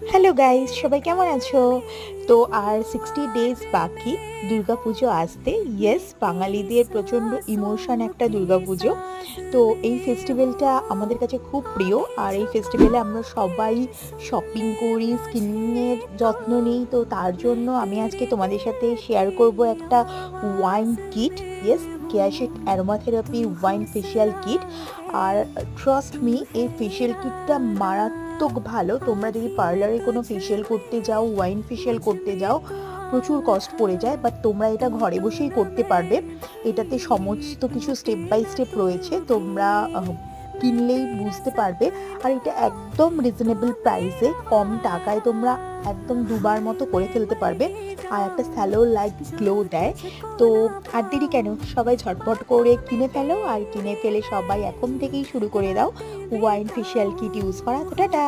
Hello guys, সবাই কেমন আছো? তো আর 60 ডেজ বাকি দুর্গাপুজো আসতে। ইয়েস, বাঙালিদের প্রচণ্ড ইমোশন একটা দুর্গাপুজো। তো এই ফেস্টিভ্যালটা আমাদের কাছে খুব প্রিয়। আর এই ফেস্টিভ্যালে আমরা সবাই শপিং করি, স্কিনের যত্ন নিই। তো তার জন্য আমি আজকে তোমাদের সাথে শেয়ার করব একটা ওয়াইন কিট। ইয়েস, কেয়াশেক aroma therapy wine facial kit. আর ট্রাস্ট মি, এই ফেশিয়াল কিটটা মারাত্মক ভালো। তোমরা যদি পার্লারে কোনো ফেশিয়াল করতে যাও, ওয়াইন ফেশিয়াল করতে যাও, প্রচুর কস্ট পড়ে যায়, বাট তোমরা এটা ঘরে বসেই করতে পারবে। এটাতে সমস্ত কিছু স্টেপ বাই স্টেপ রয়েছে, তোমরা কিনলেই বুঝতে পারবে। আর এটা একদম রিজনেবল প্রাইসে, কম টাকায় তোমরা একদম দুবার মতো করে ফেলতে পারবে। আর একটা স্যালো লাইক গ্লো দেয়। তো আর দেরি কেন, সবাই ঝটপট করে কিনে ফেলো। আর কিনে ফেলে সবাই এখন থেকেই শুরু করে দাও ওয়াইন ফেশিয়াল কিট ইউজ করা। তো টাটা।